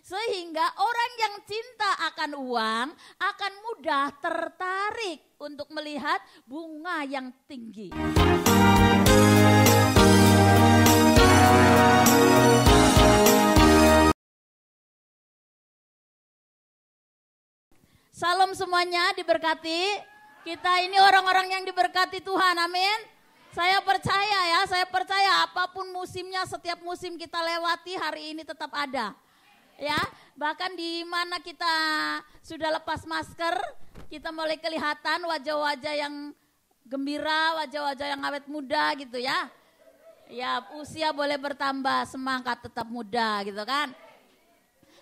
Sehingga orang yang cinta akan uang akan mudah tertarik untuk melihat bunga yang tinggi. Salam semuanya, diberkati. Kita ini orang-orang yang diberkati Tuhan, amin. Saya percaya apapun musimnya, setiap musim kita lewati hari ini tetap ada. Ya, bahkan di mana kita sudah lepas masker, kita mulai kelihatan wajah-wajah yang gembira, wajah-wajah yang awet muda gitu ya. Ya, usia boleh bertambah, semangat tetap muda gitu kan.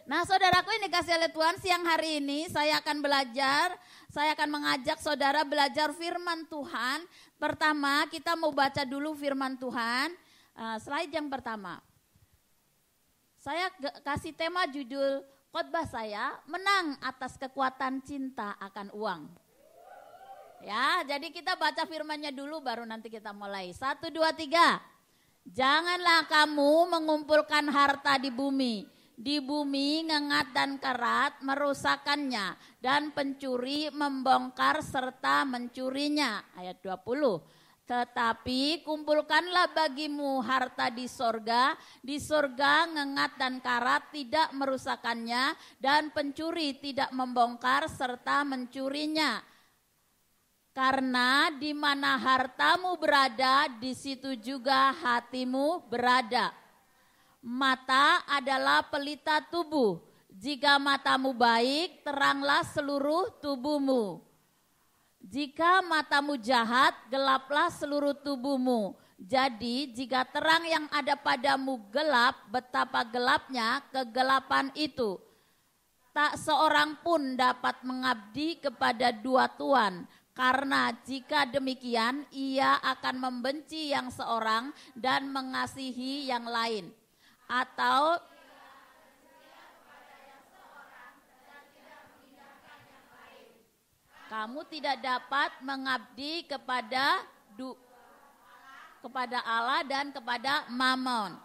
Nah, saudaraku ini kasih oleh Tuhan, siang hari ini saya akan mengajak saudara belajar firman Tuhan. Pertama, kita mau baca dulu firman Tuhan, slide yang pertama. Saya kasih tema judul khotbah saya, menang atas kekuatan cinta akan uang. Ya, jadi kita baca firmannya dulu baru nanti kita mulai. 1, 2, 3. Janganlah kamu mengumpulkan harta di bumi. Di bumi ngengat dan kerat merusakkannya dan pencuri membongkar serta mencurinya. Ayat 20. Tetapi kumpulkanlah bagimu harta di sorga ngengat dan karat tidak merusakkannya dan pencuri tidak membongkar serta mencurinya. Karena di mana hartamu berada, di situ juga hatimu berada. Mata adalah pelita tubuh. Jika matamu baik, teranglah seluruh tubuhmu. Jika matamu jahat, gelaplah seluruh tubuhmu. Jadi jika terang yang ada padamu gelap, betapa gelapnya kegelapan itu. Tak seorang pun dapat mengabdi kepada dua tuan. Karena jika demikian, ia akan membenci yang seorang dan mengasihi yang lain. Atau kamu tidak dapat mengabdi kepada Allah dan kepada Mammon.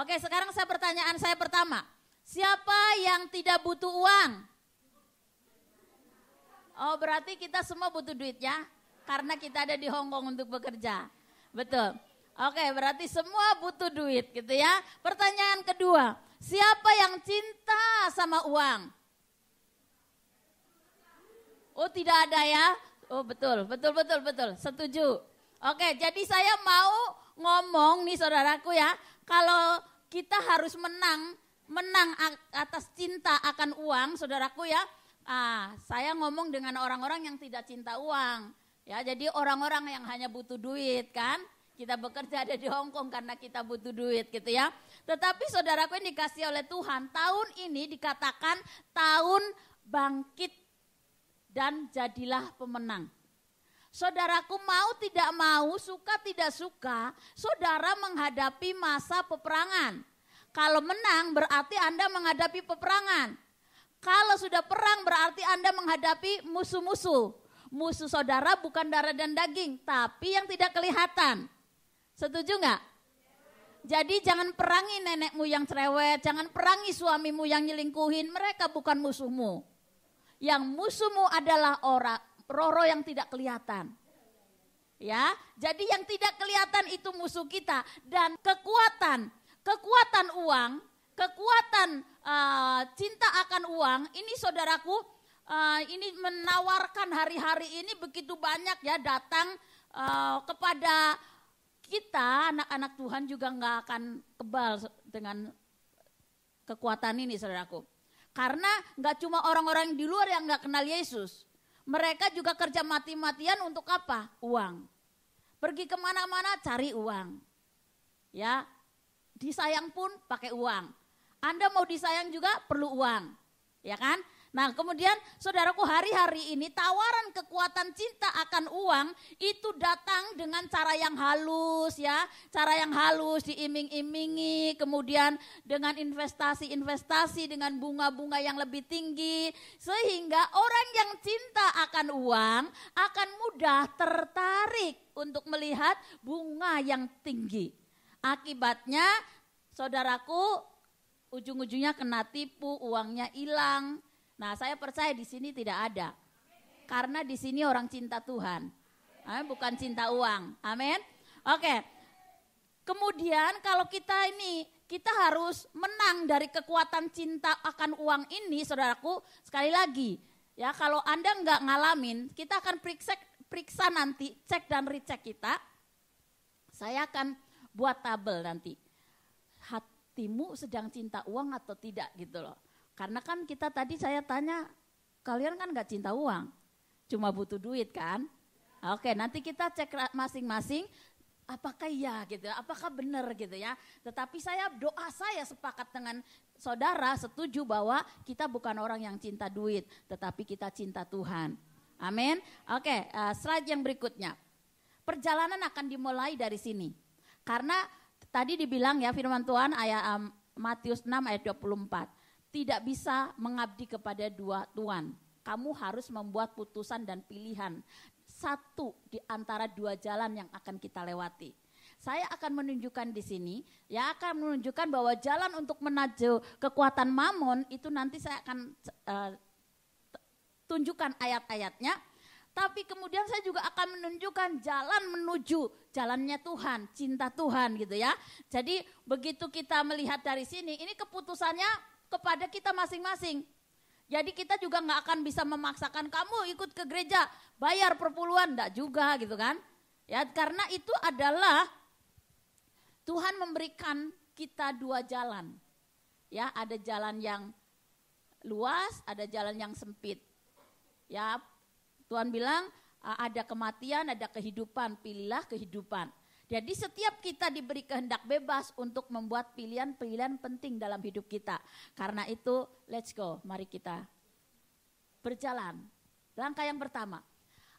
Oke, sekarang pertanyaan saya pertama. Siapa yang tidak butuh uang? Oh, berarti kita semua butuh duit ya? Karena kita ada di Hong Kong untuk bekerja. Betul. Oke, berarti semua butuh duit gitu ya. Pertanyaan kedua, siapa yang cinta sama uang? Oh, tidak ada ya? Oh, betul. Setuju. Oke, jadi saya mau ngomong nih saudaraku ya, kalau kita harus menang atas cinta akan uang, saudaraku ya. Saya ngomong dengan orang-orang yang tidak cinta uang. Ya, jadi orang-orang yang hanya butuh duit kan. Kita bekerja ada di Hong Kong karena kita butuh duit gitu ya. Tetapi saudaraku yang dikasih oleh Tuhan, tahun ini dikatakan tahun bangkit dan jadilah pemenang. Saudaraku mau tidak mau, suka tidak suka, saudara menghadapi masa peperangan. Kalau menang berarti Anda menghadapi peperangan. Kalau sudah perang berarti Anda menghadapi musuh-musuh. Musuh saudara bukan darah dan daging, tapi yang tidak kelihatan. Setuju nggak? Jadi jangan perangi nenekmu yang cerewet, jangan perangi suamimu yang nyelingkuhin, mereka bukan musuhmu. Yang musuhmu adalah roh-roh yang tidak kelihatan. Ya, jadi yang tidak kelihatan itu musuh kita. Dan kekuatan uang, kekuatan cinta akan uang, ini saudaraku, ini menawarkan hari-hari ini begitu banyak ya datang kepada kita, anak-anak Tuhan juga nggak akan kebal dengan kekuatan ini saudaraku. Karena nggak cuma orang-orang di luar yang nggak kenal Yesus. Mereka juga kerja mati-matian untuk apa? Uang. Pergi kemana-mana cari uang. Ya, disayang pun pakai uang. Anda mau disayang juga perlu uang. Ya kan? Nah kemudian saudaraku hari-hari ini tawaran kekuatan cinta akan uang itu datang dengan cara yang halus ya. Cara yang halus diiming-imingi, kemudian dengan investasi-investasi dengan bunga-bunga yang lebih tinggi. Sehingga orang yang cinta akan uang akan mudah tertarik untuk melihat bunga yang tinggi. Akibatnya saudaraku ujung-ujungnya kena tipu, uangnya hilang. Nah, saya percaya di sini tidak ada. Karena di sini orang cinta Tuhan. Bukan cinta uang. Amin. Oke. Kemudian kalau kita harus menang dari kekuatan cinta akan uang ini, saudaraku. Sekali lagi, ya kalau Anda nggak ngalamin, kita akan periksa nanti, cek dan recheck kita. Saya akan buat tabel nanti. Hatimu sedang cinta uang atau tidak gitu loh. Karena kan kita tadi saya tanya, kalian kan nggak cinta uang, cuma butuh duit kan? Oke, nanti kita cek masing-masing. Apakah iya gitu ya, apakah benar gitu ya. Tetapi doa saya sepakat dengan saudara, setuju bahwa kita bukan orang yang cinta duit, tetapi kita cinta Tuhan. Amin. Oke, slide yang berikutnya. Perjalanan akan dimulai dari sini. Karena tadi dibilang ya firman Tuhan ayat Matius 6 ayat 24. Tidak bisa mengabdi kepada dua tuan. Kamu harus membuat putusan dan pilihan. Satu di antara dua jalan yang akan kita lewati. Saya akan menunjukkan di sini, ya akan menunjukkan bahwa jalan untuk menuju kekuatan mamon itu nanti saya akan tunjukkan ayat-ayatnya. Tapi kemudian saya juga akan menunjukkan jalan menuju jalannya Tuhan, cinta Tuhan gitu ya. Jadi begitu kita melihat dari sini, ini keputusannya kepada kita masing-masing. Jadi kita juga gak akan bisa memaksakan kamu ikut ke gereja, bayar perpuluhan, enggak juga gitu kan. Ya karena itu adalah Tuhan memberikan kita dua jalan. Ya ada jalan yang luas, ada jalan yang sempit. Ya Tuhan bilang ada kematian, ada kehidupan, pilihlah kehidupan. Jadi setiap kita diberi kehendak bebas untuk membuat pilihan-pilihan penting dalam hidup kita. Karena itu let's go, mari kita berjalan. Langkah yang pertama,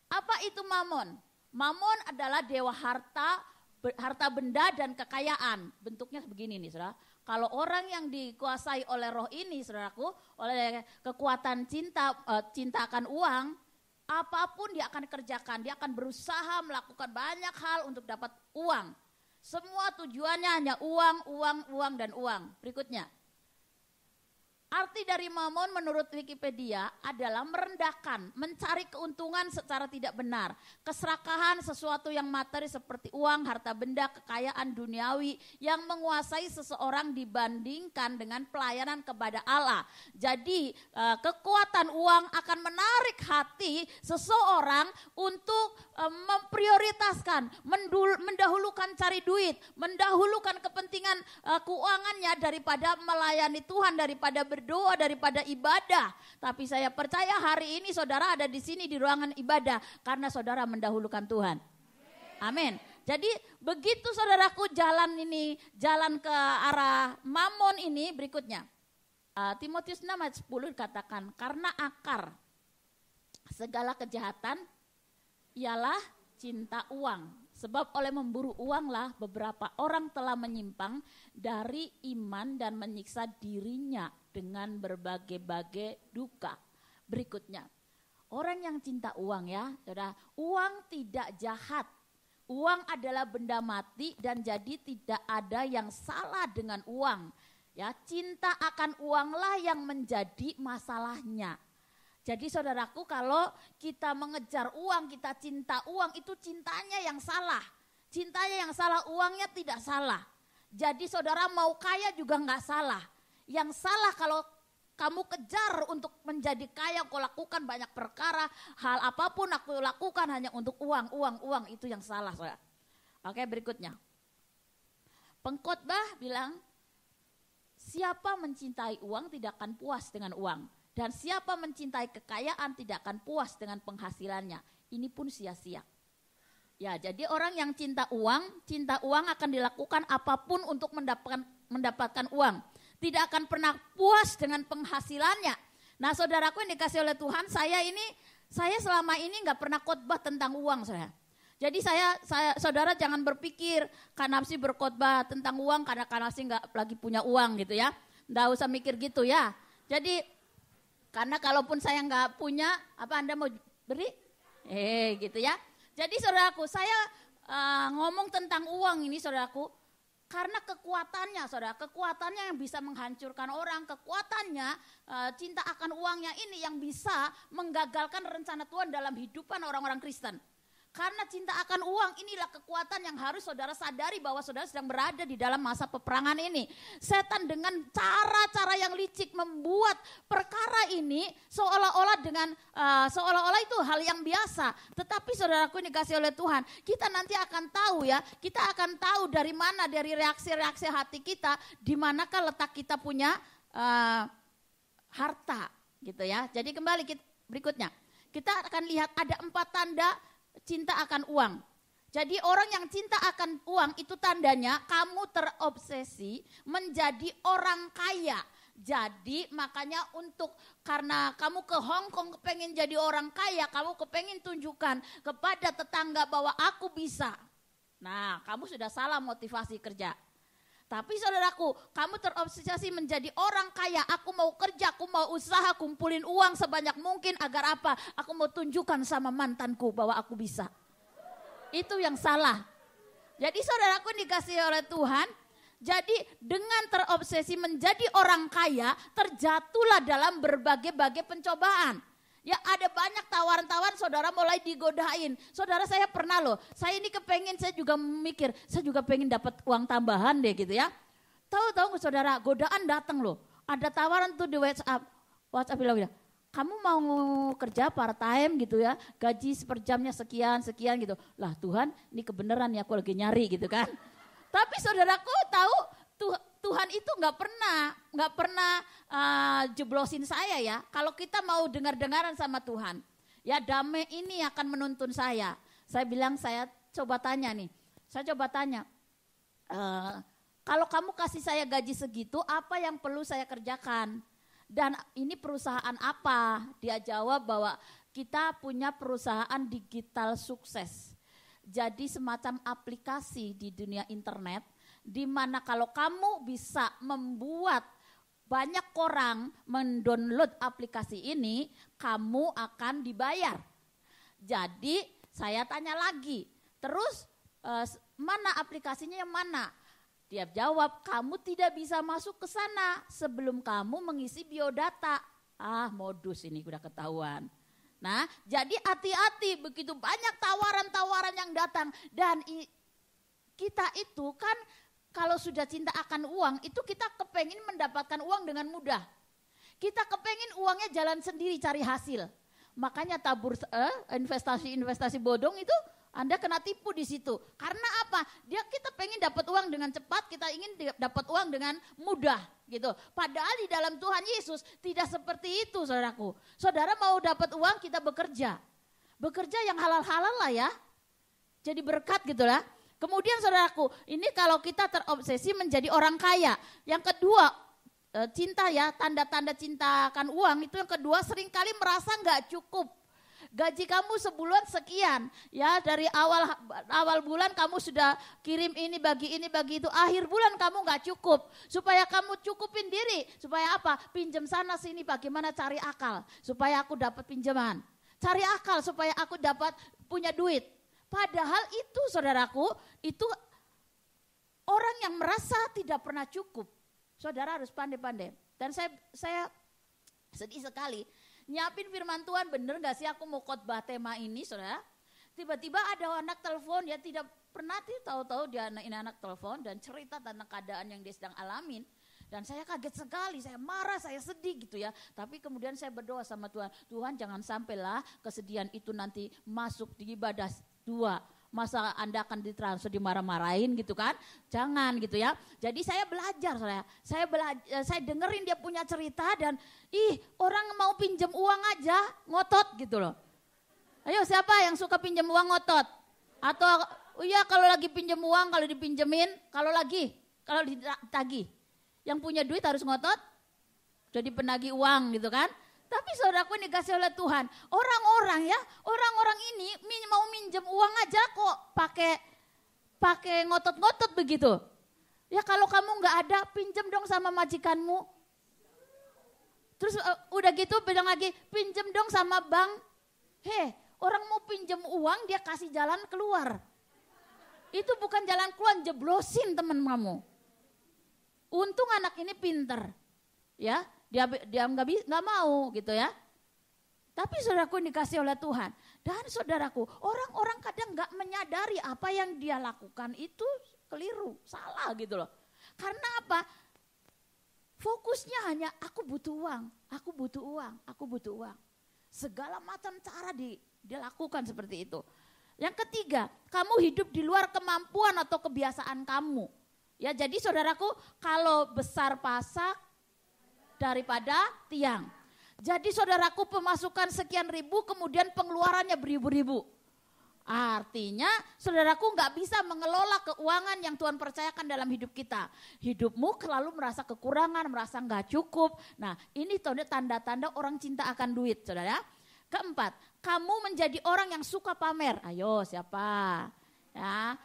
apa itu mamon? Mamon adalah dewa harta benda dan kekayaan. Bentuknya begini nih saudara. Kalau orang yang dikuasai oleh roh ini saudaraku, oleh kekuatan cinta akan uang, apapun dia akan kerjakan, dia akan berusaha melakukan banyak hal untuk dapat uang. Semua tujuannya hanya uang, dan uang. Berikutnya. Arti dari mamon menurut Wikipedia adalah merendahkan, mencari keuntungan secara tidak benar. Keserakahan sesuatu yang materi seperti uang, harta benda, kekayaan duniawi yang menguasai seseorang dibandingkan dengan pelayanan kepada Allah. Jadi kekuatan uang akan menarik hati seseorang untuk memprioritaskan, mendahulukan cari duit, mendahulukan kepentingan keuangannya daripada melayani Tuhan, daripada berdoa, daripada ibadah. Tapi saya percaya hari ini saudara ada di sini di ruangan ibadah karena saudara mendahulukan Tuhan. Amin. Jadi begitu saudaraku jalan ke arah mamon ini berikutnya. Timotius 6 ayat 10 dikatakan karena akar segala kejahatan ialah cinta uang. Sebab oleh memburu uanglah beberapa orang telah menyimpang dari iman dan menyiksa dirinya dengan berbagai-bagai duka. Berikutnya, orang yang cinta uang ya, saudara, uang tidak jahat. Uang adalah benda mati dan jadi tidak ada yang salah dengan uang. Ya, cinta akan uanglah yang menjadi masalahnya. Jadi saudaraku kalau kita mengejar uang, kita cinta uang itu cintanya yang salah. Cintanya yang salah, uangnya tidak salah. Jadi saudara mau kaya juga enggak salah. Yang salah kalau kamu kejar untuk menjadi kaya, kau lakukan banyak perkara, hal apapun aku lakukan hanya untuk uang, itu yang salah saudara. Oke berikutnya. Pengkhotbah bilang, siapa mencintai uang tidak akan puas dengan uang. Dan siapa mencintai kekayaan tidak akan puas dengan penghasilannya. Ini pun sia-sia. Ya, jadi orang yang cinta uang akan dilakukan apapun untuk mendapatkan uang. Tidak akan pernah puas dengan penghasilannya. Nah, saudaraku yang dikasih oleh Tuhan, saya selama ini nggak pernah khotbah tentang uang, saudara. Jadi saudara jangan berpikir Kanapsi berkhotbah tentang uang karena Kanapsi nggak lagi punya uang gitu ya. Nggak usah mikir gitu ya. Jadi karena kalaupun saya nggak punya, apa Anda mau beri? Gitu ya. Jadi saudaraku, saya ngomong tentang uang ini saudaraku, Karena kekuatannya, saudara, kekuatannya yang bisa menghancurkan orang, kekuatannya cinta akan uangnya ini yang bisa menggagalkan rencana Tuhan dalam hidupan orang-orang Kristen. Karena cinta akan uang inilah kekuatan yang harus saudara sadari bahwa saudara sedang berada di dalam masa peperangan ini. Setan dengan cara-cara yang licik membuat perkara ini seolah-olah itu hal yang biasa. Tetapi saudaraku ini dikasih oleh Tuhan, kita nanti akan tahu ya, kita akan tahu dari mana, dari reaksi-reaksi hati kita, di manakah letak kita punya harta gitu ya. Jadi kembali berikutnya, kita akan lihat ada 4 tanda cinta akan uang. Jadi orang yang cinta akan uang itu tandanya kamu terobsesi menjadi orang kaya. Jadi makanya karena kamu ke Hong Kong kepengen jadi orang kaya, kamu kepengen tunjukkan kepada tetangga bahwa aku bisa. Nah, kamu sudah salah motivasi kerja. Tapi saudaraku, kamu terobsesi menjadi orang kaya. Aku mau kerja, aku mau usaha, kumpulin uang sebanyak mungkin agar apa? Aku mau tunjukkan sama mantanku bahwa aku bisa. Itu yang salah. Jadi saudaraku dikasih oleh Tuhan. Jadi dengan terobsesi menjadi orang kaya, terjatuhlah dalam berbagai-bagai pencobaan. Ya ada banyak tawaran-tawaran, saudara mulai digodain. Saudara saya pernah loh, saya ini kepengen, saya juga mikir, saya juga pengen dapat uang tambahan deh gitu ya. Tahu saudara, godaan datang loh. Ada tawaran tuh di WhatsApp bilang, kamu mau kerja part time gitu ya, gaji seperjamnya sekian gitu. Lah Tuhan, ini kebenaran ya, aku lagi nyari gitu kan. Tapi saudaraku tahu Tuhan itu nggak pernah jeblosin saya ya. Kalau kita mau dengar-dengaran sama Tuhan, ya damai ini akan menuntun saya. Saya bilang saya coba tanya, kalau kamu kasih saya gaji segitu, apa yang perlu saya kerjakan? Dan ini perusahaan apa? Dia jawab bahwa kita punya perusahaan digital sukses. Jadi semacam aplikasi di dunia internet, di mana kalau kamu bisa membuat banyak orang mendownload aplikasi ini, kamu akan dibayar. Jadi saya tanya lagi, terus mana aplikasinya yang mana? Dia jawab, kamu tidak bisa masuk ke sana sebelum kamu mengisi biodata. Modus ini udah ketahuan. Nah, jadi hati-hati, begitu banyak tawaran-tawaran yang datang. Dan kita itu kan kalau sudah cinta akan uang, itu kita kepengin mendapatkan uang dengan mudah. Kita kepengin uangnya jalan sendiri cari hasil. Makanya tabur investasi bodong itu Anda kena tipu di situ. Karena apa? Kita pengen dapat uang dengan cepat, kita ingin dapat uang dengan mudah gitu. Padahal di dalam Tuhan Yesus tidak seperti itu, saudaraku. Saudara mau dapat uang, kita bekerja. Bekerja yang halal-halal lah ya. Jadi berkat gitu lah. Kemudian saudaraku, ini kalau kita terobsesi menjadi orang kaya. Yang kedua, cinta ya, tanda-tanda cinta akan uang itu yang kedua seringkali merasa nggak cukup. Gaji kamu sebulan sekian, ya dari awal bulan kamu sudah kirim ini bagi itu, akhir bulan kamu nggak cukup. Supaya kamu cukupin diri, supaya apa? Pinjam sana sini, bagaimana cari akal supaya aku dapat pinjaman. Cari akal supaya aku dapat punya duit. Padahal itu saudaraku, itu orang yang merasa tidak pernah cukup. Saudara harus pandai-pandai. Dan saya sedih sekali. Nyiapin firman Tuhan, bener gak sih aku mau khotbah tema ini, saudara? Tiba-tiba ada anak telepon, dia tidak pernah tahu-tahu dia ini anak telepon dan cerita tentang keadaan yang dia sedang alamin. Dan saya kaget sekali, saya marah, saya sedih gitu ya. Tapi kemudian saya berdoa sama Tuhan, Tuhan jangan sampailah kesedihan itu nanti masuk di ibadah 2. Masa Anda akan ditransfer dimarah-marahin gitu kan? Jangan gitu ya. Jadi saya belajar, saya dengerin dia punya cerita dan orang mau pinjam uang aja ngotot gitu loh. Ayo siapa yang suka pinjam uang ngotot? Atau kalau lagi pinjam uang, kalau dipinjemin, kalau ditagih. Yang punya duit harus ngotot, jadi penagih uang gitu kan. Tapi saudaraku ini dikasih oleh Tuhan, orang-orang ini mau minjem uang aja kok pakai ngotot-ngotot begitu. Ya kalau kamu nggak ada, pinjem dong sama majikanmu. Terus udah gitu bilang lagi, pinjem dong sama bank. Orang mau pinjem uang dia kasih jalan keluar. Itu bukan jalan keluar, jeblosin teman kamu. Untung anak ini pinter, ya, dia nggak mau gitu ya. Tapi saudaraku dikasih oleh Tuhan. Dan saudaraku, orang-orang kadang nggak menyadari apa yang dia lakukan itu keliru, salah gitu loh. Karena apa? Fokusnya hanya aku butuh uang, aku butuh uang, aku butuh uang. Segala macam cara dilakukan seperti itu. Yang ketiga, kamu hidup di luar kemampuan atau kebiasaan kamu. Ya, jadi saudaraku, kalau besar pasak daripada tiang. Jadi saudaraku, pemasukan sekian ribu kemudian pengeluarannya beribu-ribu. Artinya saudaraku nggak bisa mengelola keuangan yang Tuhan percayakan dalam hidup kita. Hidupmu selalu merasa kekurangan, merasa nggak cukup. Nah, ini tanda-tanda orang cinta akan duit, saudara. Keempat, kamu menjadi orang yang suka pamer. Ayo siapa? Ya,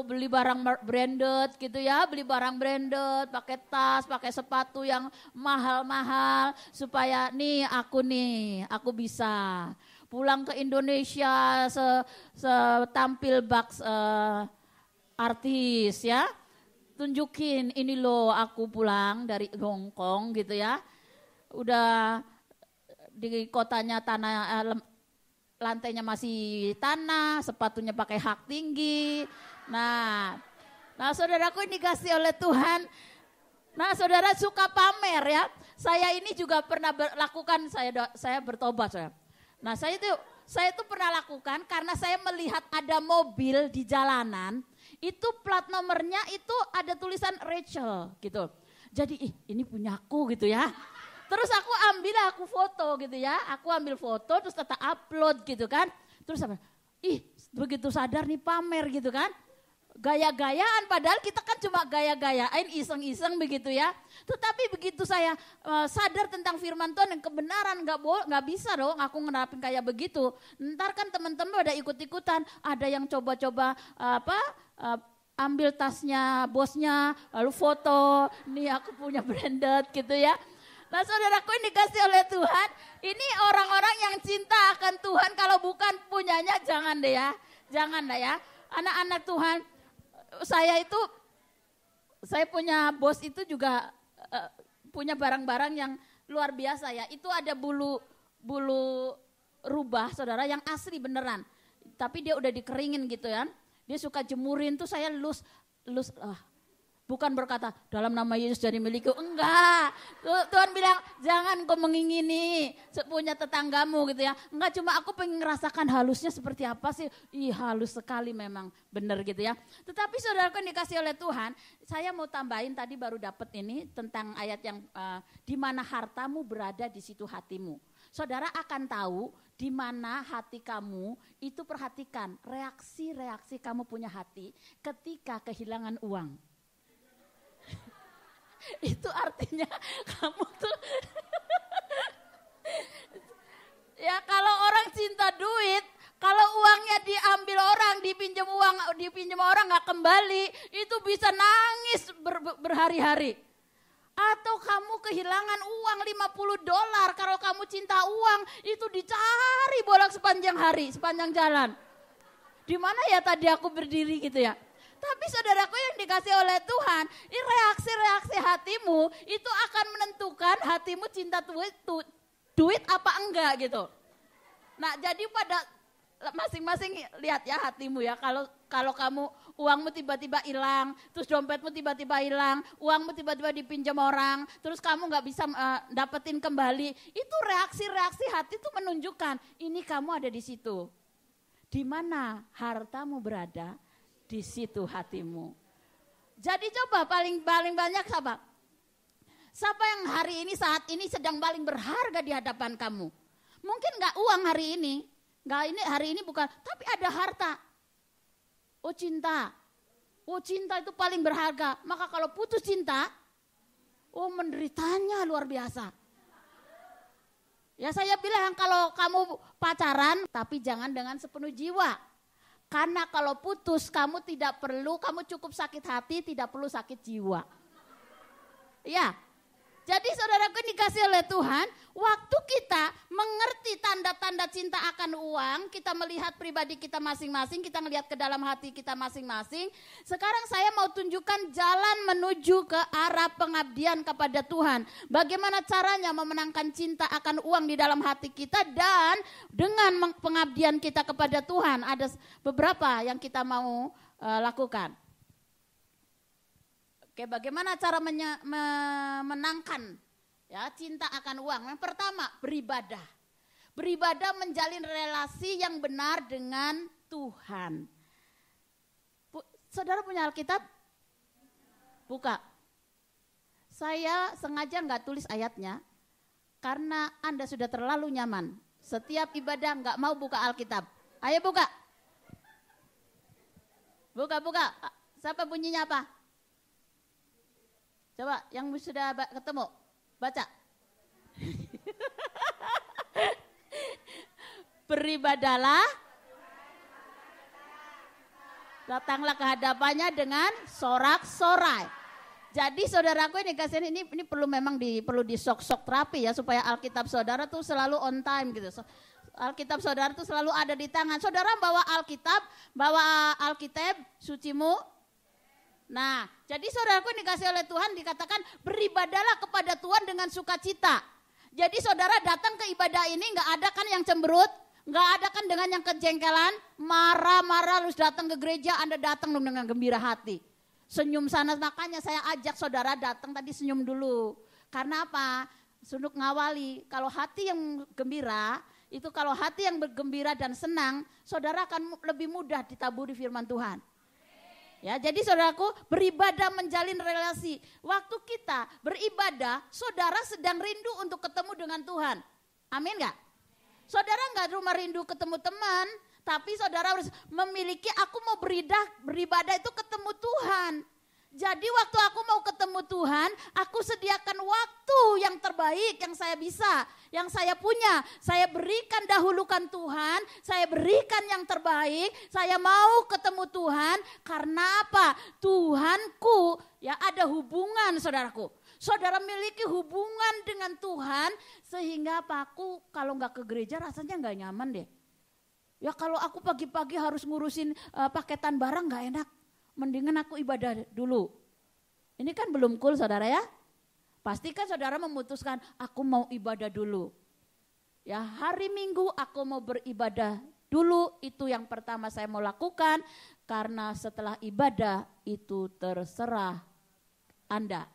beli barang branded gitu ya, beli barang branded, pakai tas, pakai sepatu yang mahal-mahal supaya aku bisa. Pulang ke Indonesia setampil artis ya. Tunjukin ini loh aku pulang dari Hong Kong gitu ya. Udah di kotanya lantainya masih tanah, sepatunya pakai hak tinggi. Nah saudaraku ini dikasih oleh Tuhan. Nah saudara suka pamer ya. Saya ini juga pernah lakukan, saya bertobat saya. Nah saya itu pernah lakukan karena saya melihat ada mobil di jalanan, itu plat nomornya itu ada tulisan Rachel gitu. Jadi ini punyaku gitu ya. Terus aku foto gitu ya, aku ambil foto terus tetap upload gitu kan. Terus begitu sadar nih pamer gitu kan. Gaya-gayaan padahal kita kan cuma gaya-gayain iseng-iseng begitu ya. Tetapi begitu saya sadar tentang firman Tuhan yang kebenaran nggak bisa dong aku ngerapin kayak begitu. Ntar kan teman-teman pada ikut-ikutan, ada yang coba-coba ambil tasnya bosnya lalu foto, nih aku punya branded gitu ya. Nah saudaraku ini dikasih oleh Tuhan, ini orang-orang yang cinta akan Tuhan, kalau bukan punyanya jangan deh ya, jangan lah ya. Anak-anak Tuhan, saya punya bos itu juga punya barang-barang yang luar biasa ya. Itu ada bulu rubah saudara yang asli beneran, tapi dia udah dikeringin gitu ya. Dia suka jemurin tuh saya lus. Bukan berkata dalam nama Yesus jadi milikku, enggak. Tuhan bilang jangan kau mengingini punya tetanggamu gitu ya. Enggak, cuma aku pengen ngerasakan halusnya seperti apa sih. Halus sekali memang, benar gitu ya. Tetapi saudaraku yang dikasih oleh Tuhan, saya mau tambahin tadi baru dapat ini tentang ayat yang di mana hartamu berada di situ hatimu. Saudara akan tahu di mana hati kamu, itu perhatikan reaksi-reaksi kamu punya hati ketika kehilangan uang. Itu artinya kamu tuh ya kalau orang cinta duit, kalau uangnya diambil orang, dipinjam orang nggak kembali, itu bisa nangis berhari-hari. Atau kamu kehilangan uang $50, kalau kamu cinta uang itu dicari bolak sepanjang hari, sepanjang jalan. Di mana ya tadi aku berdiri gitu ya. Tapi saudaraku yang dikasih oleh Tuhan, ini reaksi-reaksi hatimu itu akan menentukan hatimu cinta duit apa enggak gitu. Nah jadi pada masing-masing lihat ya hatimu ya, kalau kamu uangmu tiba-tiba hilang, terus dompetmu tiba-tiba hilang, uangmu tiba-tiba dipinjam orang, terus kamu nggak bisa dapetin kembali, itu reaksi-reaksi hati itu menunjukkan ini kamu ada di situ. Di mana hartamu berada, di situ hatimu. Jadi coba paling banyak siapa yang hari ini saat ini sedang paling berharga di hadapan kamu? Mungkin nggak uang hari ini, hari ini bukan, tapi ada harta. Cinta itu paling berharga. Maka kalau putus cinta, menderitanya luar biasa. Ya saya bilang kalau kamu pacaran, tapi jangan dengan sepenuh jiwa. Karena kalau putus kamu cukup sakit hati, tidak perlu sakit jiwa. Ya, jadi saudaraku dikasih oleh Tuhan, waktu kita mengerti tanda-tanda cinta akan uang, kita melihat pribadi kita masing-masing, kita melihat ke dalam hati kita masing-masing. Sekarang saya mau tunjukkan jalan menuju ke arah pengabdian kepada Tuhan. Bagaimana caranya memenangkan cinta akan uang di dalam hati kita dan dengan pengabdian kita kepada Tuhan. Ada beberapa yang kita mau lakukan. Oke, bagaimana cara memenangkan cinta akan uang? Yang pertama, beribadah. Beribadah menjalin relasi yang benar dengan Tuhan. Saudara punya Alkitab? Buka. Saya sengaja nggak tulis ayatnya karena Anda sudah terlalu nyaman. Setiap ibadah nggak mau buka Alkitab. Ayo buka. Buka. Siapa bunyinya apa? Coba yang sudah ketemu. Baca. Beribadalah, datanglah ke hadapannya dengan sorak-sorai. Jadi saudaraku ini kasihan ini perlu memang perlu disok-sok terapi ya supaya Alkitab saudara tuh selalu on time gitu. Alkitab saudara tuh selalu ada di tangan. Saudara bawa Alkitab sucimu. Nah, jadi saudaraku yang dikasih oleh Tuhan dikatakan beribadalah kepada Tuhan dengan sukacita. Jadi saudara datang ke ibadah ini nggak ada kan yang cemberut, nggak ada kan dengan yang kejengkelan, marah-marah harus datang ke gereja, Anda datang dengan gembira hati. Senyum sana, makanya saya ajak saudara datang tadi senyum dulu. Karena apa? Sunduk ngawali, kalau hati yang gembira, itu kalau hati yang bergembira dan senang, saudara akan lebih mudah ditaburi firman Tuhan. Ya, jadi saudaraku beribadah menjalin relasi. Waktu kita beribadah, saudara sedang rindu untuk ketemu dengan Tuhan. Amin gak? Saudara gak cuma rindu ketemu teman, tapi saudara harus memiliki aku mau beribadah itu ketemu Tuhan. Jadi waktu aku mau ketemu Tuhan, aku sediakan waktu yang terbaik yang saya bisa, yang saya punya. Saya berikan dahulukan Tuhan, saya berikan yang terbaik, saya mau ketemu Tuhan. Karena apa? Tuhanku ya ada hubungan saudaraku. Saudara miliki hubungan dengan Tuhan sehingga apa? Aku kalau gak ke gereja rasanya gak nyaman deh. Ya kalau aku pagi-pagi harus ngurusin paketan barang gak enak. Mendingan aku ibadah dulu. Ini kan belum cool saudara ya. Pastikan saudara memutuskan aku mau ibadah dulu. Ya hari Minggu aku mau beribadah dulu. Itu yang pertama saya mau lakukan. Karena setelah ibadah itu terserah Anda.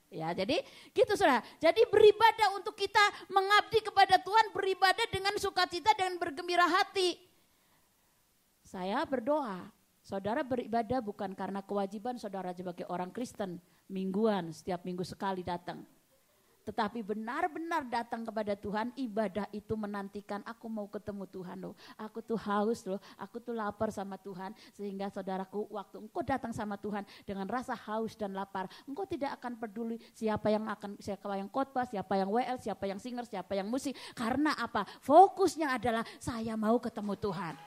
Ya jadi gitu saudara. Jadi beribadah untuk kita mengabdi kepada Tuhan. Beribadah dengan sukacita dan bergembira hati. Saya berdoa. Saudara beribadah bukan karena kewajiban saudara sebagai orang Kristen, mingguan, setiap minggu sekali datang. Tetapi benar-benar datang kepada Tuhan, ibadah itu menantikan aku mau ketemu Tuhan loh. Aku tuh haus loh, aku tuh lapar sama Tuhan. Sehingga saudaraku waktu engkau datang sama Tuhan dengan rasa haus dan lapar, engkau tidak akan peduli siapa yang khotbah, siapa yang WL, siapa yang singer, siapa yang musik. Karena apa? Fokusnya adalah saya mau ketemu Tuhan.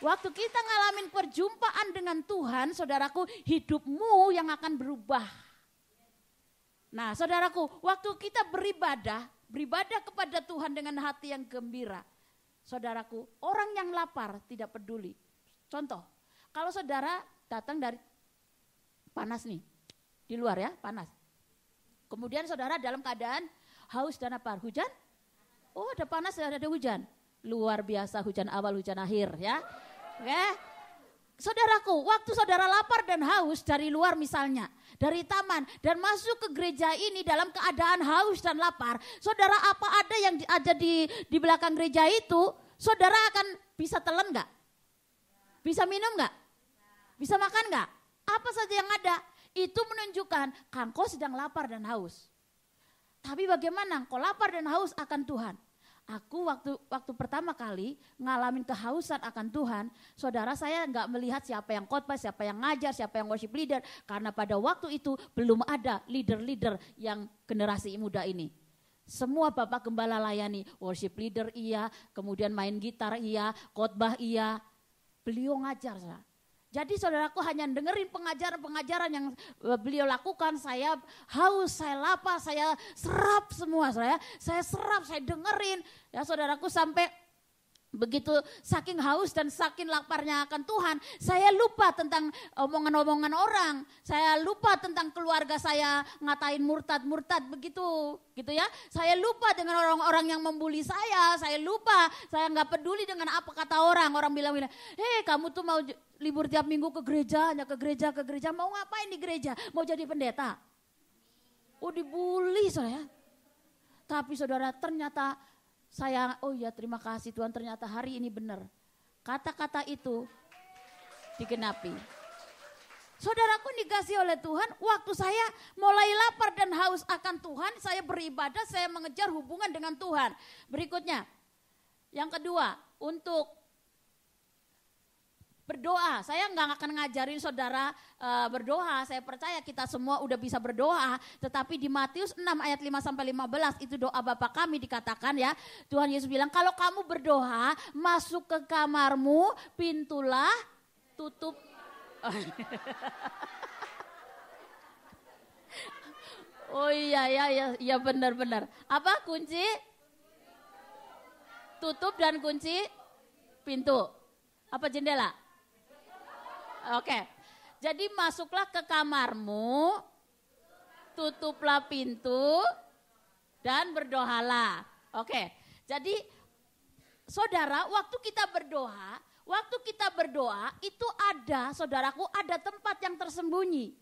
Waktu kita ngalamin perjumpaan dengan Tuhan, saudaraku, hidupmu yang akan berubah. Nah, saudaraku, waktu kita beribadah kepada Tuhan dengan hati yang gembira. Saudaraku, orang yang lapar tidak peduli. Contoh, kalau saudara datang dari panas nih, di luar ya, panas. Kemudian saudara dalam keadaan haus dan lapar, hujan? Oh, ada panas, ada hujan. Luar biasa hujan awal, hujan akhir ya. Oke, saudaraku, waktu saudara lapar dan haus dari luar misalnya, dari taman dan masuk ke gereja ini dalam keadaan haus dan lapar, saudara apa ada yang ada di belakang gereja itu, saudara akan bisa telan nggak? Bisa minum nggak? Bisa makan nggak? Apa saja yang ada, itu menunjukkan engkau sedang lapar dan haus. Tapi bagaimana engkau lapar dan haus akan Tuhan? Aku waktu pertama kali ngalamin kehausan akan Tuhan, saudara saya nggak melihat siapa yang khotbah, siapa yang ngajar, siapa yang worship leader. Karena pada waktu itu belum ada leader-leader yang generasi muda ini. Semua bapak gembala layani, worship leader iya, kemudian main gitar iya, khotbah iya. Beliau ngajar. Jadi saudaraku hanya dengerin pengajaran-pengajaran yang beliau lakukan, saya haus, saya lapar, saya serap semua, saya serap, saya dengerin. Ya saudaraku sampai begitu saking haus dan saking laparnya akan Tuhan, saya lupa tentang omongan-omongan orang. Saya lupa tentang keluarga saya ngatain murtad begitu, gitu ya. Saya lupa dengan orang-orang yang membuli saya lupa, saya nggak peduli dengan apa kata orang. Orang bilang, hei kamu tuh mau libur tiap minggu ke gereja, mau ngapain di gereja? Mau jadi pendeta? Oh dibully saya. Tapi saudara ternyata saya, oh ya terima kasih Tuhan, ternyata hari ini benar. Kata-kata itu digenapi. Saudaraku dikasih oleh Tuhan, waktu saya mulai lapar dan haus akan Tuhan, saya beribadah, saya mengejar hubungan dengan Tuhan. Berikutnya, yang kedua, untuk berdoa. Saya nggak akan ngajarin saudara berdoa, saya percaya kita semua udah bisa berdoa. Tetapi di Matius 6 ayat 5-15 itu doa Bapa kami dikatakan ya. Tuhan Yesus bilang kalau kamu berdoa masuk ke kamarmu, pintulah tutup. Oh iya benar. Apa kunci? Tutup dan kunci pintu. Apa jendela? Oke, jadi masuklah ke kamarmu, tutuplah pintu, dan berdoalah. Oke, jadi saudara waktu kita berdoa itu ada, saudaraku, ada tempat yang tersembunyi.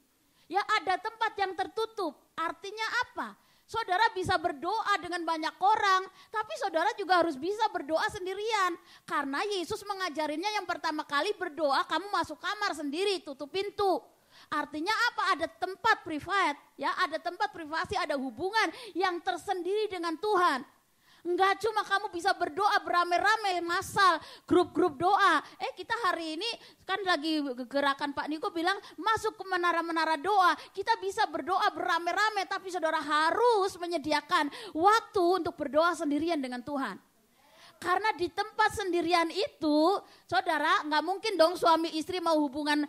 Ya ada tempat yang tertutup, artinya apa? Saudara bisa berdoa dengan banyak orang, tapi saudara juga harus bisa berdoa sendirian. Karena Yesus mengajarinya yang pertama kali berdoa, kamu masuk kamar sendiri, tutup pintu. Artinya apa? Ada tempat privat, ya, ada tempat privasi, ada hubungan yang tersendiri dengan Tuhan. Enggak cuma kamu bisa berdoa beramai-ramai, massal, grup-grup doa. Kita hari ini kan lagi gerakan Pak Niko bilang masuk ke menara-menara doa. Kita bisa berdoa beramai-ramai, tapi saudara harus menyediakan waktu untuk berdoa sendirian dengan Tuhan. Karena di tempat sendirian itu, saudara nggak mungkin dong suami istri mau hubungan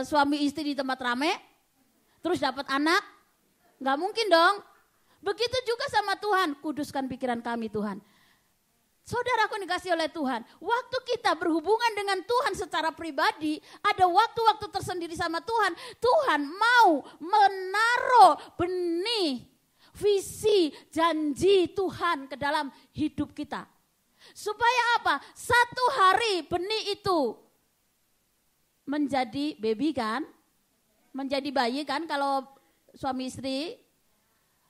suami istri di tempat ramai, terus dapat anak, nggak mungkin dong. Begitu juga sama Tuhan, kuduskan pikiran kami Tuhan. Saudaraku dikasih oleh Tuhan, waktu kita berhubungan dengan Tuhan secara pribadi, ada waktu-waktu tersendiri sama Tuhan. Tuhan mau menaruh benih, visi, janji Tuhan ke dalam hidup kita. Supaya apa? Satu hari benih itu menjadi baby kan, menjadi bayi kan kalau suami istri.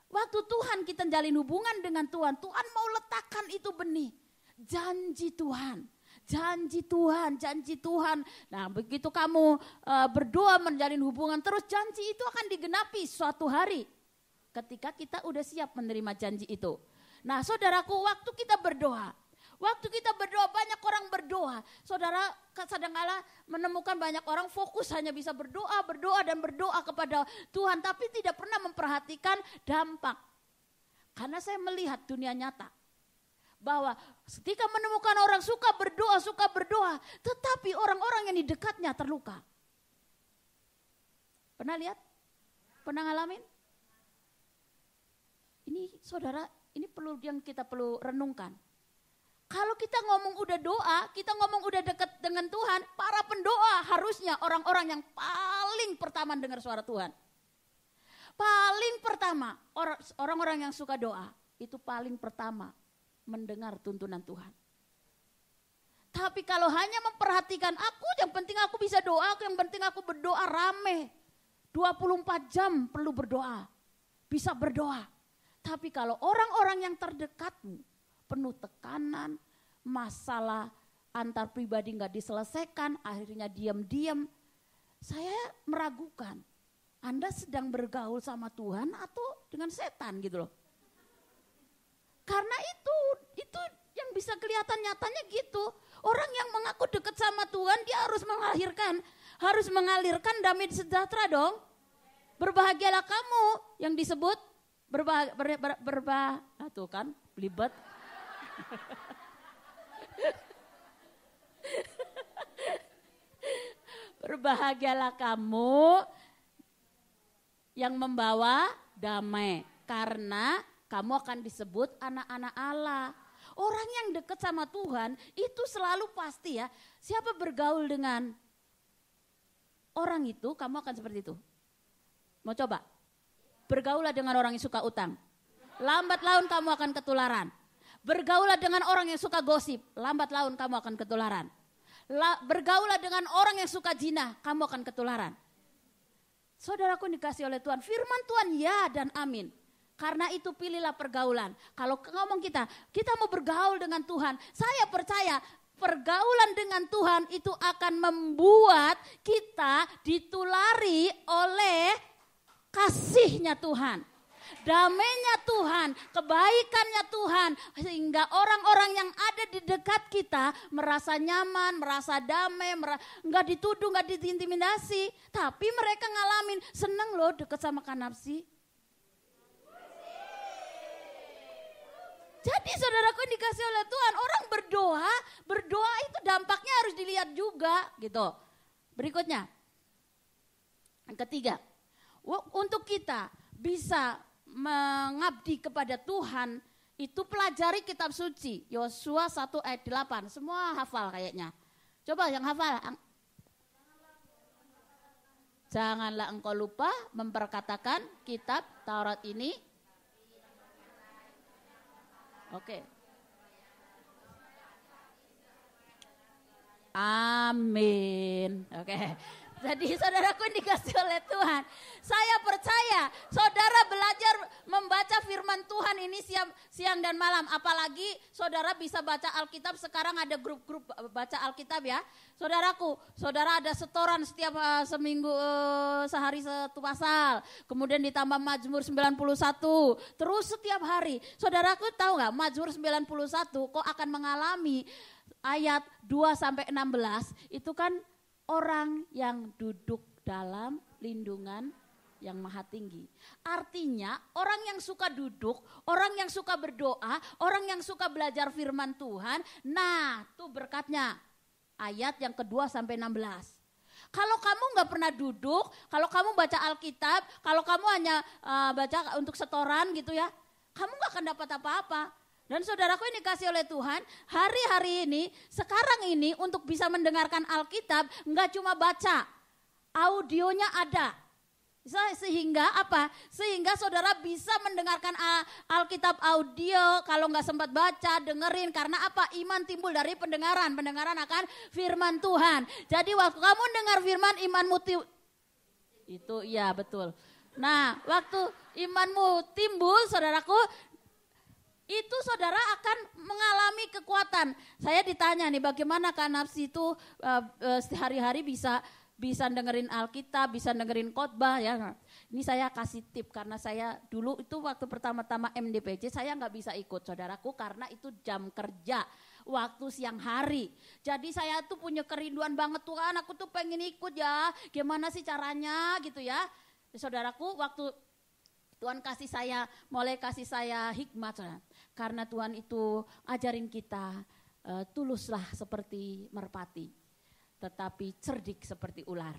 Waktu Tuhan kita jalin hubungan dengan Tuhan, Tuhan mau letakkan itu benih. Janji Tuhan, janji Tuhan, janji Tuhan. Nah begitu kamu berdoa menjalin hubungan terus, janji itu akan digenapi suatu hari. Ketika kita udah siap menerima janji itu. Nah saudaraku, waktu kita berdoa banyak orang berdoa. Saudara kadang-kala menemukan banyak orang fokus hanya bisa berdoa kepada Tuhan. Tapi tidak pernah memperhatikan dampak. Karena saya melihat dunia nyata. Bahwa ketika menemukan orang suka berdoa. Tetapi orang-orang yang di dekatnya terluka. Pernah lihat? Pernah ngalamin? Ini saudara, ini yang kita perlu renungkan. Kalau kita ngomong udah doa, kita ngomong udah dekat dengan Tuhan, para pendoa harusnya orang-orang yang paling pertama dengar suara Tuhan. Paling pertama, orang-orang yang suka doa, itu paling pertama mendengar tuntunan Tuhan. Tapi kalau hanya memperhatikan yang penting aku bisa doa, yang penting aku berdoa rame. 24 jam perlu berdoa, bisa berdoa. Tapi kalau orang-orang yang terdekatmu, penuh tekanan, masalah antar pribadi nggak diselesaikan, akhirnya diam-diam. Saya meragukan, Anda sedang bergaul sama Tuhan atau dengan setan gitu loh. Karena itu yang bisa kelihatan nyatanya gitu. Orang yang mengaku dekat sama Tuhan, dia harus mengalirkan damai sejahtera dong. Berbahagialah kamu yang disebut tuh kan, belibet. Berbahagialah kamu yang membawa damai, karena kamu akan disebut anak-anak Allah. Orang yang dekat sama Tuhan itu selalu pasti ya, siapa bergaul dengan orang itu, kamu akan seperti itu. Mau coba? Bergaulah dengan orang yang suka utang. Lambat laun kamu akan ketularan. Bergaulah dengan orang yang suka gosip. Lambat laun kamu akan ketularan. Bergaulah dengan orang yang suka zina, kamu akan ketularan. Saudaraku dikasih oleh Tuhan, firman Tuhan ya dan amin. Karena itu pilihlah pergaulan. Kalau ngomong kita mau bergaul dengan Tuhan. Saya percaya pergaulan dengan Tuhan itu akan membuat kita ditulari oleh kasih-Nya Tuhan. Damai-Nya Tuhan, kebaikan-Nya Tuhan, sehingga orang-orang yang ada di dekat kita merasa nyaman, merasa damai, nggak dituduh, nggak diintimidasi, tapi mereka ngalamin seneng loh deket sama Kanapsi. Jadi saudaraku yang dikasih oleh Tuhan, orang berdoa itu dampaknya harus dilihat juga gitu. Berikutnya, yang ketiga, untuk kita bisa mengabdi kepada Tuhan, itu pelajari kitab suci. Yosua 1 ayat 8, semua hafal kayaknya. Coba yang hafal. Janganlah engkau lupa memperkatakan kitab Taurat ini. Oke. Amin. Oke. Jadi saudaraku yang dikasih oleh Tuhan, saya percaya saudara belajar membaca firman Tuhan ini siang dan malam. Apalagi saudara bisa baca Alkitab, sekarang ada grup-grup baca Alkitab ya. Saudaraku, saudara ada setoran setiap seminggu, sehari satu pasal. Kemudian ditambah Mazmur 91, terus setiap hari. Saudaraku tahu gak Mazmur 91 kok akan mengalami ayat 2-16 itu kan orang yang duduk dalam lindungan yang maha tinggi. Artinya orang yang suka duduk, orang yang suka berdoa, orang yang suka belajar firman Tuhan, nah tuh berkatnya. Ayat yang ke-2-16. Kalau kamu gak pernah duduk, kalau kamu baca Alkitab, kalau kamu hanya baca untuk setoran gitu ya, kamu gak akan dapat apa-apa. Dan saudaraku ini dikasih oleh Tuhan, hari-hari ini, sekarang ini untuk bisa mendengarkan Alkitab, enggak cuma baca, audionya ada. Sehingga apa? Sehingga saudara bisa mendengarkan Alkitab audio, kalau enggak sempat baca, dengerin. Karena apa? Iman timbul dari pendengaran akan firman Tuhan. Jadi waktu kamu dengar firman, imanmu itu iya betul. Nah, waktu imanmu timbul, saudaraku, itu saudara akan mengalami kekuatan. Saya ditanya nih, bagaimana Kanapsi itu sehari-hari bisa dengerin Alkitab, bisa dengerin khotbah ya. Ini saya kasih tip karena saya dulu itu waktu pertama-tama MDPJ saya nggak bisa ikut saudaraku karena itu jam kerja, waktu siang hari. Jadi saya tuh punya kerinduan banget, Tuhan aku tuh pengen ikut ya, gimana sih caranya gitu ya. Saudaraku waktu Tuhan mulai kasih saya hikmat, saudara. Karena Tuhan itu ajarin kita tuluslah seperti merpati, tetapi cerdik seperti ular.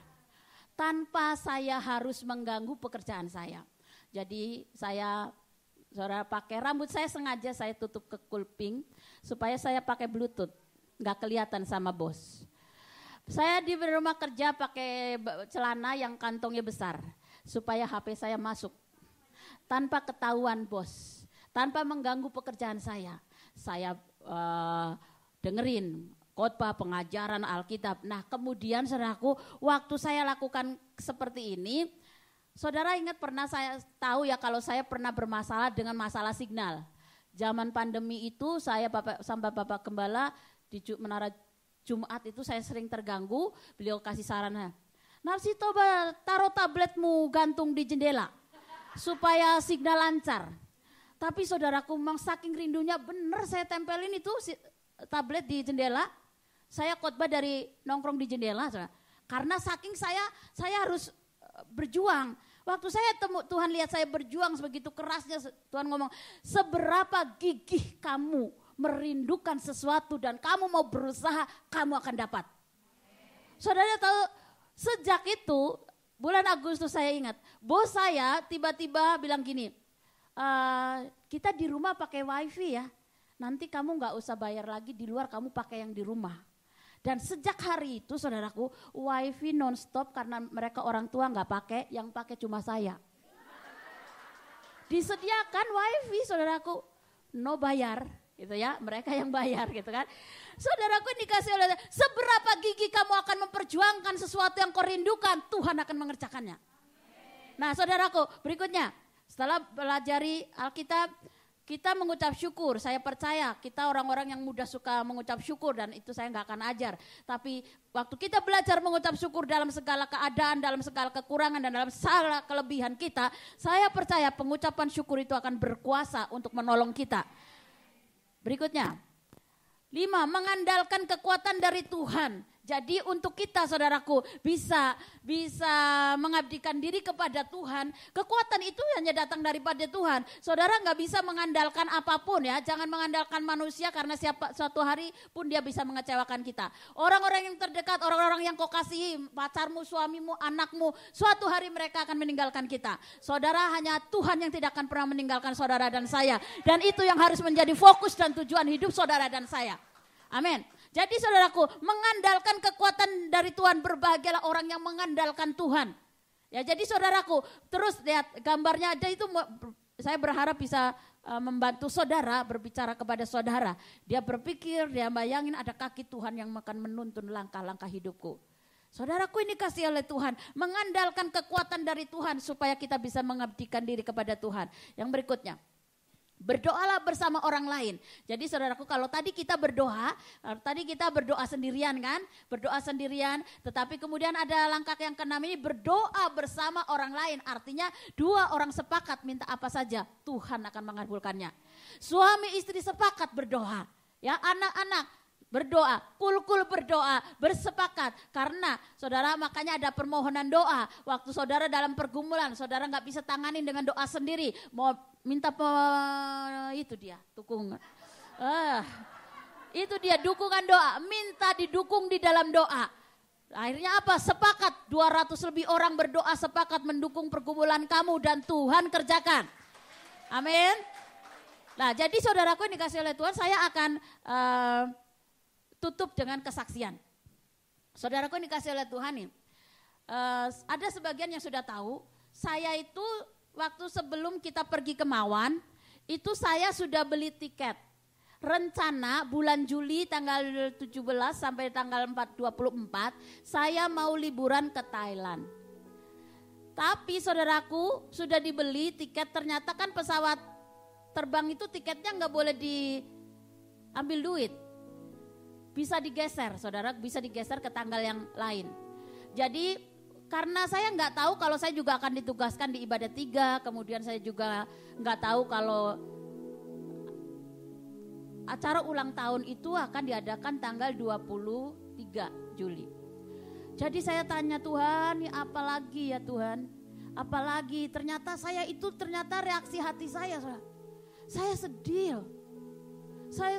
Tanpa saya harus mengganggu pekerjaan saya. Jadi saudara pakai rambut saya sengaja saya tutup ke kulping supaya saya pakai bluetooth, nggak kelihatan sama bos. Saya di rumah kerja pakai celana yang kantongnya besar supaya HP saya masuk. Tanpa ketahuan bos, tanpa mengganggu pekerjaan saya dengerin khotbah, pengajaran Alkitab. Nah kemudian saudaraku, waktu saya lakukan seperti ini, saudara ingat pernah saya tahu ya kalau saya pernah bermasalah dengan masalah signal. Zaman pandemi itu saya sama Bapak Gembala di Menara Jumat itu saya sering terganggu, beliau kasih saran, Narsi coba taruh tabletmu gantung di jendela supaya signal lancar. Tapi saudaraku memang saking rindunya bener saya tempelin itu tablet di jendela. Saya khotbah dari nongkrong di jendela. Karena saking saya harus berjuang. Waktu saya Tuhan lihat saya berjuang sebegitu kerasnya, Tuhan ngomong, seberapa gigih kamu merindukan sesuatu dan kamu mau berusaha, kamu akan dapat. Saudara tahu, Sejak itu, bulan Agustus saya ingat, bos saya tiba-tiba bilang gini, kita di rumah pakai wifi ya, nanti kamu gak usah bayar lagi di luar, kamu pakai yang di rumah. Dan sejak hari itu saudaraku, wifi non-stop karena mereka orang tua gak pakai, yang pakai cuma saya. Disediakan wifi saudaraku, no bayar gitu ya, mereka yang bayar gitu kan. Saudaraku ini dikasih oleh, seberapa gigi kamu akan memperjuangkan sesuatu yang kau rindukan, Tuhan akan mengerjakannya. Nah saudaraku, berikutnya setelah pelajari Alkitab, kita mengucap syukur. Saya percaya kita orang-orang yang mudah suka mengucap syukur dan itu saya nggak akan ajar. Tapi waktu kita belajar mengucap syukur dalam segala keadaan, dalam segala kekurangan dan dalam segala kelebihan kita, saya percaya pengucapan syukur itu akan berkuasa untuk menolong kita. Berikutnya, 5, mengandalkan kekuatan dari Tuhan. Jadi untuk kita saudaraku bisa mengabdikan diri kepada Tuhan, kekuatan itu hanya datang daripada Tuhan. Saudara gak bisa mengandalkan apapun ya, jangan mengandalkan manusia karena suatu hari pun dia bisa mengecewakan kita. Orang-orang yang terdekat, orang-orang yang kau kasihi, pacarmu, suamimu, anakmu, suatu hari mereka akan meninggalkan kita. Saudara, hanya Tuhan yang tidak akan pernah meninggalkan saudara dan saya. Dan itu yang harus menjadi fokus dan tujuan hidup saudara dan saya. Amin. Jadi saudaraku, mengandalkan kekuatan dari Tuhan, berbahagialah orang yang mengandalkan Tuhan. Ya, jadi saudaraku, terus lihat gambarnya ada itu, saya berharap bisa membantu saudara berbicara kepada saudara. Dia berpikir, dia bayangin ada kaki Tuhan yang akan menuntun langkah-langkah hidupku. Saudaraku, ini kasih oleh Tuhan, mengandalkan kekuatan dari Tuhan supaya kita bisa mengabdikan diri kepada Tuhan. Yang berikutnya, berdoalah bersama orang lain. Jadi saudaraku, kalau tadi kita berdoa sendirian kan, berdoa sendirian, tetapi kemudian ada langkah yang ke-6 ini, berdoa bersama orang lain. Artinya 2 orang sepakat minta apa saja, Tuhan akan mengabulkannya. Suami istri sepakat berdoa, ya anak-anak berdoa, kul-kul berdoa, bersepakat. Karena saudara, makanya ada permohonan doa. Waktu saudara dalam pergumulan, saudara gak bisa tanganin dengan doa sendiri. Mau minta itu dia, dukungan. Itu dia dukungan doa, minta didukung di dalam doa. Akhirnya apa? Sepakat, 200 lebih orang berdoa sepakat mendukung pergumulan kamu dan Tuhan kerjakan. Amin. Nah, jadi saudaraku yang dikasih oleh Tuhan, saya akan tutup dengan kesaksian. Saudaraku yang dikasih oleh Tuhan nih, ada sebagian yang sudah tahu, saya itu waktu sebelum kita pergi ke Mawan, itu saya sudah beli tiket. Rencana bulan Juli tanggal 17 sampai tanggal 24, saya mau liburan ke Thailand. Tapi saudaraku, sudah dibeli tiket, ternyata kan pesawat terbang itu tiketnya nggak boleh diambil duit. Bisa digeser, saudara, bisa digeser ke tanggal yang lain. Jadi karena saya nggak tahu kalau saya juga akan ditugaskan di ibadah 3, kemudian saya juga nggak tahu kalau acara ulang tahun itu akan diadakan tanggal 23 Juli. Jadi saya tanya Tuhan, ini apa lagi ya Tuhan? Apalagi ternyata reaksi hati saya, saudara. Saya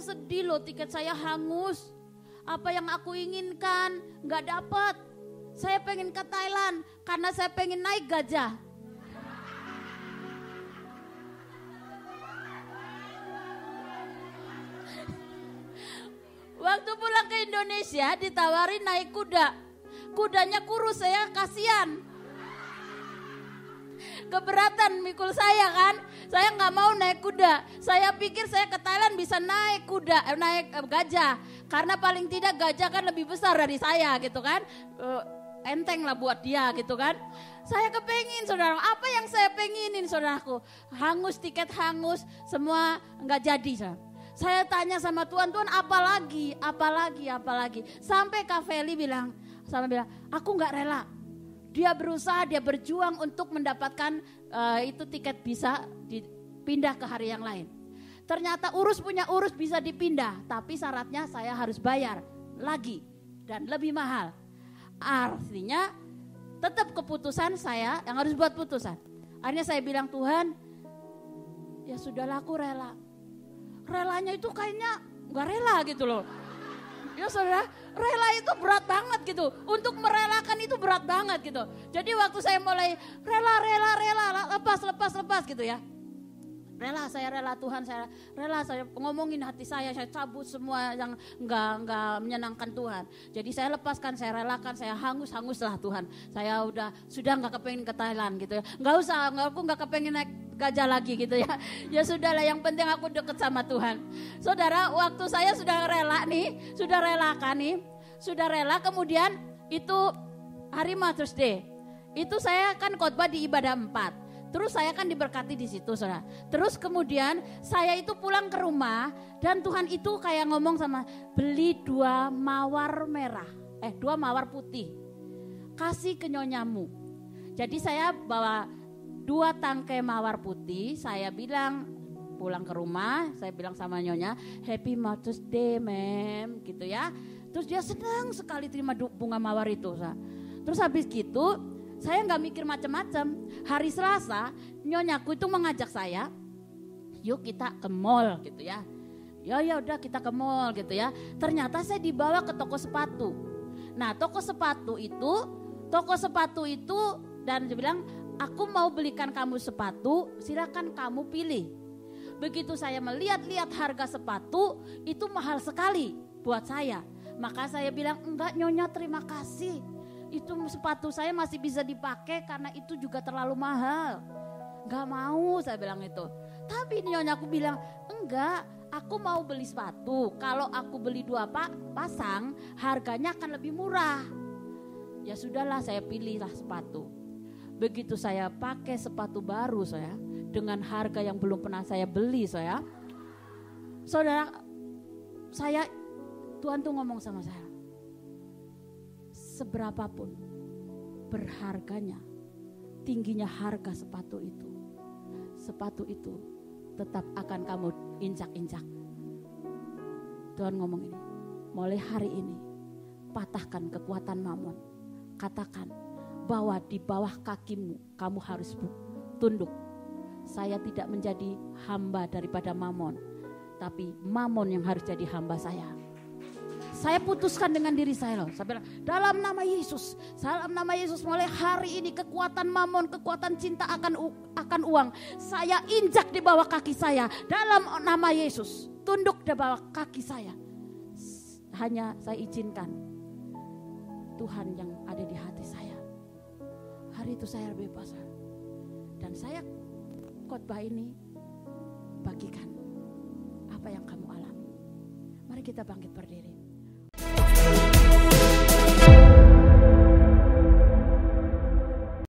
sedih loh, tiket saya hangus. Apa yang aku inginkan gak dapat. Saya pengen ke Thailand karena saya pengen naik gajah. Waktu pulang ke Indonesia ditawarin naik kuda. Kudanya kurus, saya kasihan. Keberatan mikul saya kan. Saya gak mau naik kuda. Saya pikir saya ke Thailand bisa naik kuda, naik gajah. Karena paling tidak gajah kan lebih besar dari saya gitu kan. Enteng lah buat dia gitu kan. Saya kepengin saudara, apa yang saya penginin saudaraku. Hangus, tiket hangus, semua gak jadi saudara. Saya tanya sama Tuhan, Tuhan apa lagi. Sampai Kak Feli bilang, aku gak rela. Dia berusaha, dia berjuang untuk mendapatkan itu tiket bisa dipindah ke hari yang lain. Ternyata urus bisa dipindah, tapi syaratnya saya harus bayar lagi dan lebih mahal. Artinya tetap keputusan saya yang harus buat putusan. Akhirnya saya bilang, Tuhan, ya sudahlah aku rela. Relanya itu kayaknya gak rela gitu loh. Ya saudara, rela itu berat banget gitu. Untuk merelakan itu berat banget gitu. Jadi waktu saya mulai rela, lepas gitu ya. Saya rela Tuhan, saya rela, saya ngomongin hati saya cabut semua yang enggak menyenangkan Tuhan. Jadi saya lepaskan, saya relakan, saya hangus-hanguslah Tuhan. Saya sudah enggak kepengen ke Thailand gitu ya. Aku enggak kepengen naik gajah lagi gitu ya. Ya sudahlah, yang penting aku deket sama Tuhan. Saudara, waktu saya sudah rela nih, sudah rela kemudian itu hari Mother's Day. Itu saya kan khotbah di ibadah 4. Terus saya kan diberkati di situ, saudara. Terus kemudian saya itu pulang ke rumah dan Tuhan itu kayak ngomong sama, beli 2 mawar merah, 2 mawar putih, kasih ke nyonyamu. Jadi saya bawa 2 tangkai mawar putih, saya bilang pulang ke rumah, saya bilang sama nyonya, Happy Mother's Day, mem, gitu ya. Terus dia senang sekali terima bunga mawar itu, saudara. Terus habis gitu, saya nggak mikir macam-macam. Hari Selasa, nyonyaku itu mengajak saya, yuk kita ke mall gitu ya. Ya udah kita ke mall gitu ya. Ternyata saya dibawa ke toko sepatu. Nah toko sepatu itu dan dia bilang, aku mau belikan kamu sepatu, silakan kamu pilih. Begitu saya melihat-lihat harga sepatu, itu mahal sekali buat saya. Maka saya bilang, enggak nyonya, terima kasih. Itu sepatu saya masih bisa dipakai karena itu juga terlalu mahal. Gak mau, saya bilang itu. Tapi nyonya aku bilang, enggak, aku mau beli sepatu. Kalau aku beli 2 pasang, harganya akan lebih murah. Ya sudahlah, saya pilihlah sepatu. Begitu saya pakai sepatu baru saya, dengan harga yang belum pernah saya beli saya. Saudara, Tuhan tuh ngomong sama saya, seberapapun berharganya, tingginya harga sepatu itu tetap akan kamu injak-injak. Tuhan ngomong ini, mulai hari ini patahkan kekuatan mamon. Katakan bahwa di bawah kakimu kamu harus tunduk. Saya tidak menjadi hamba daripada mamon, tapi mamon yang harus jadi hamba saya. Saya putuskan dengan diri saya loh. Saya bilang, dalam nama Yesus mulai hari ini kekuatan mamon, kekuatan cinta akan uang, saya injak di bawah kaki saya. Dalam nama Yesus, tunduk di bawah kaki saya. Hanya saya izinkan Tuhan yang ada di hati saya. Hari itu saya bebas. Dan saya khotbah ini bagikan apa yang kamu alami. Mari kita bangkit berdiri.